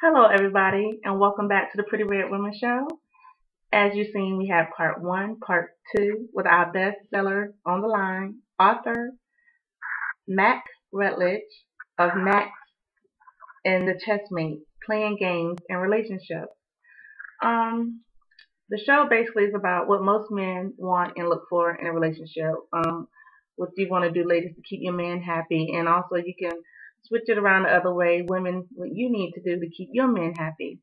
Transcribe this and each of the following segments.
Hello, everybody, and welcome back to the Pretty Red Women Show. As you've seen, we have part one, part two, with our bestseller on the line, author Mack Rutledge of Mack and the Chessmate, Playing Games and Relationships. Um, the show basically is about what most men want and look for in a relationship. What you want to do, ladies, to keep your man happy, and also you can switch it around the other way, women, what you need to do to keep your men happy.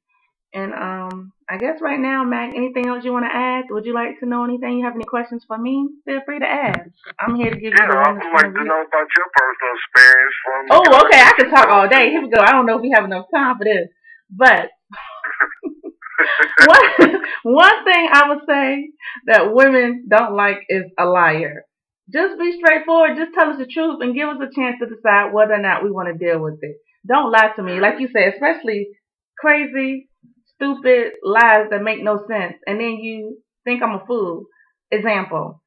And I guess right now, Mac, anything else you want to add? Would you like to know anything? You have any questions for me? Feel free to ask. I'm here to give you Yeah, the I one would that's like going to to be. know about your personal experience from the Oh, okay. I guys could you talk all talk to. day. Here we go. I don't know if we have enough time for this, but one one thing I would say that women don't like is a liar. Just be straightforward. Just tell us the truth and give us a chance to decide whether or not we want to deal with it. Don't lie to me, like you said, especially crazy, stupid lies that make no sense, and then you think I'm a fool. Example: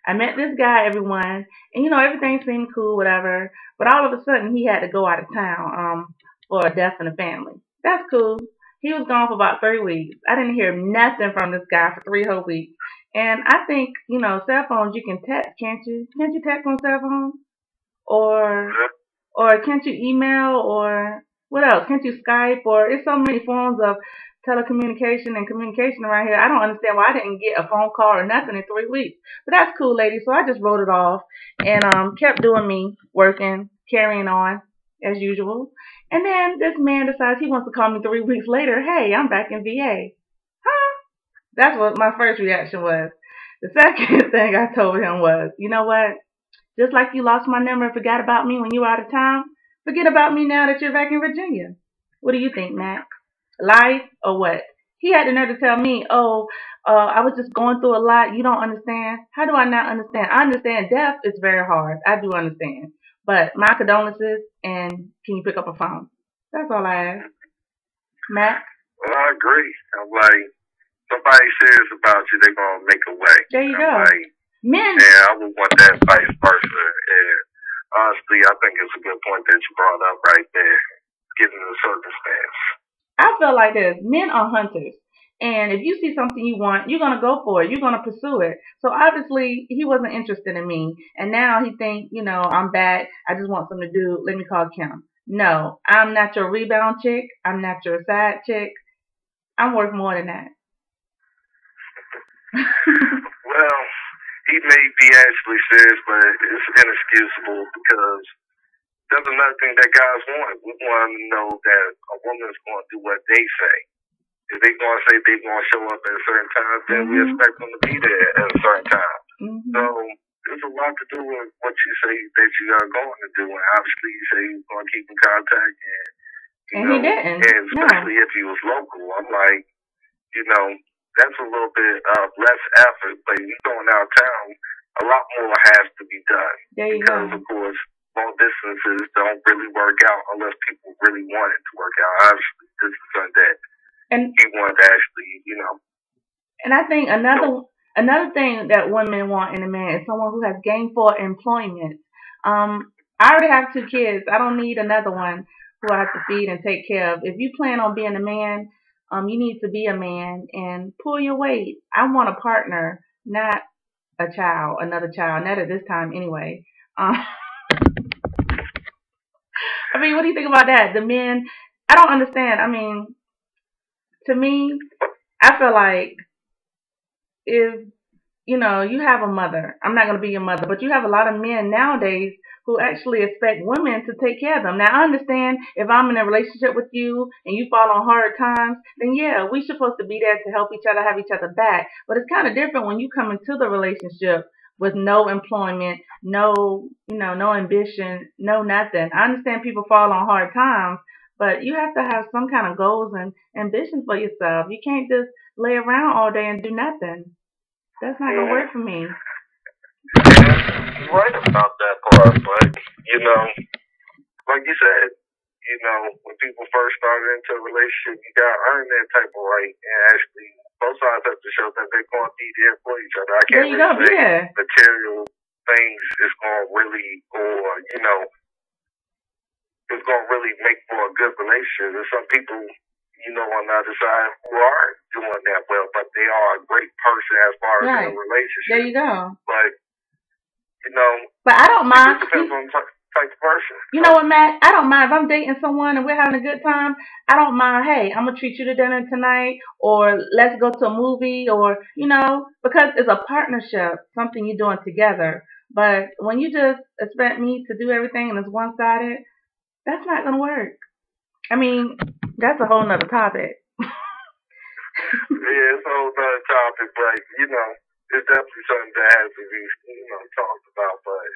I met this guy, everyone, and everything seemed cool, whatever. But all of a sudden, he had to go out of town for a death in the family. That's cool. He was gone for about 3 weeks. I didn't hear nothing from this guy for 3 whole weeks. And I think, cell phones you can text, can't you? Can't you text on cell phones? Or or can't you email or what else? Can't you Skype or it's so many forms of telecommunication and communication around here. I don't understand why I didn't get a phone call or nothing in 3 weeks. But that's cool, lady. So I just wrote it off and kept doing me, working, carrying on as usual. And then this man decides he wants to call me 3 weeks later. Hey, I'm back in VA. Huh? That's what my first reaction was. The second thing I told him was, you know what? Just like you lost my number and forgot about me when you were out of town, forget about me now that you're back in Virginia. What do you think, Mac? Life or what? He had the nerve to tell me, oh, I was just going through a lot. You don't understand. How do I not understand? I understand death is very hard. I do understand. But my condolences and can you pick up a phone? That's all I ask. Mac, Well, I agree. I'm like, somebody says about you, they're going to make a way. there you I'm go. like, Men, yeah, I would want that vice versa. And honestly, I think it's a good point that you brought up right there, given the circumstance. I feel like this. Men are hunters. And if you see something you want, you're gonna go for it. You're gonna pursue it. So obviously he wasn't interested in me. And now he think, I'm back. I just want something to do. Let me call Kim. No, I'm not your rebound chick. I'm not your side chick. I'm worth more than that. Well, he may be actually serious, but it's inexcusable because there's another thing that guys want. We want to know that a woman's going to do what they say. If they're going to say they're going to show up at a certain time, then we Mhm. expect them to be there at a certain time. So Mhm. there's a lot to do with what you say that you are going to do. And obviously, you say you're going to keep in contact, and And he didn't. and No. especially if he was local. I'm like, you know, that's a little bit of less effort, but if you're going out of town, a lot more has to be done There you because, go. of course, long distances don't really work out unless people really want it to work out. Obviously, this is something that And he wanted to actually, And I think so another thing that women want in a man is someone who has gainful employment. I already have 2 kids. I don't need another one who I have to feed and take care of. If you plan on being a man, you need to be a man and pull your weight. I want a partner, not a child, another child. Not at this time, anyway. I mean, what do you think about that? The men, I don't understand. I mean, to me, I feel like if you have a mother. I'm not going to be your mother, but you have a lot of men nowadays who actually expect women to take care of them. Now, I understand if I'm in a relationship with you and you fall on hard times, then yeah, we're supposed to be there to help each other, have each other back. But it's kind of different when you come into the relationship with no employment, no ambition, no nothing. I understand people fall on hard times, but you have to have some kind of goals and ambitions for yourself. You can't just lay around all day and do nothing. That's not gonna work for me. yeah, you're right about that part. But like you said, when people first started into a relationship, you got to earn that type of right, and actually both sides have to show that they're going to be there for each other. I There can't you really go. say Yeah. material things is going to really, or it's going to really make for a good relationship. There's some people on the other side who aren't doing that well, but they are a great person as far as their Right. relationship. There you go. But you know, But I don't it mind. just depends on the type of person. You know what, Matt? I don't mind if I'm dating someone and we're having a good time. I don't mind. Hey, I'm gonna treat you to dinner tonight, or let's go to a movie, or because it's a partnership, something you're doing together. But when you just expect me to do everything and it's one-sided, that's not gonna work. I mean, that's a whole nother topic. Yeah, it's a whole other topic, but it's definitely something that has to be talked about. But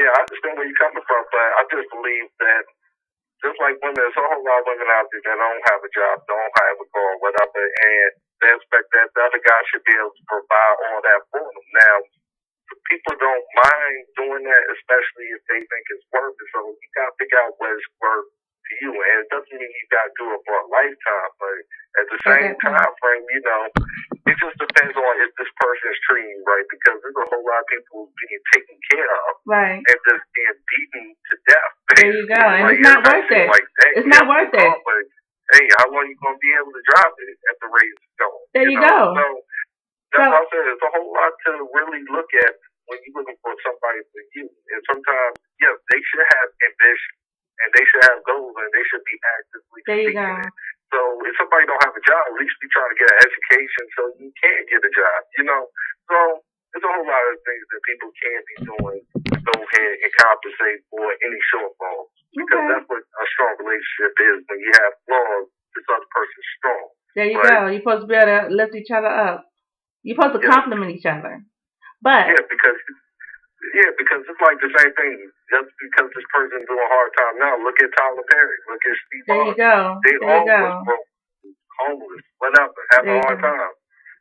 yeah, I understand where you're coming from, but I just believe that just like women, there's a whole lot of women out there that don't have a job, don't have a car, whatever, and they expect that the other guy should be able to provide all that for them. Now, people don't mind doing that, especially if they think it's worth it. So you gotta figure out what it's worth to you, and it doesn't mean you gotta do it for a lifetime, but at the same time frame, it just depends on if this person is treating you right, because there's a whole lot of people being taken care of, right, and just being beaten to death. There you go, and it's not worth it. Like, hey, it's not worth it. But hey, how long you gonna be able to drive it at the rate it's going? There you go. So that's what I said. It's a whole lot to really look at when you're looking for somebody for you. And sometimes, yes, they should have ambition and they should have goals and they should be actively seeking it. So if somebody don't have a job, at least be trying to get an education so you can get a job. So there's a whole lot of things that people can be doing to go ahead and compensate for any shortfalls. Because that's what a strong relationship is. When you have flaws, this other person's strong. There you go. You're supposed to be able to lift each other up. You're supposed to compliment each other. But because it's like the same thing. Just because this person's doing a hard time now, look at Tyler Perry, look at Steve There Harvey. You go. They all was broke, homeless, whatever, having a hard time.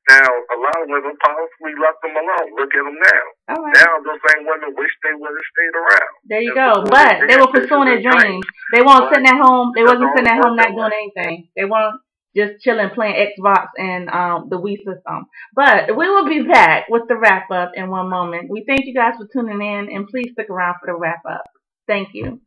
Now, a lot of women possibly left them alone. Look at them now. Right. Now, those same women wish they would have stayed around. There you go. But they were pursuing their dreams. They weren't sitting at home. They wasn't sitting at home not doing anything. They weren't just chilling, playing Xbox and the Wii system. But we will be back with the wrap up in one moment. We thank you guys for tuning in, and please stick around for the wrap up. Thank you.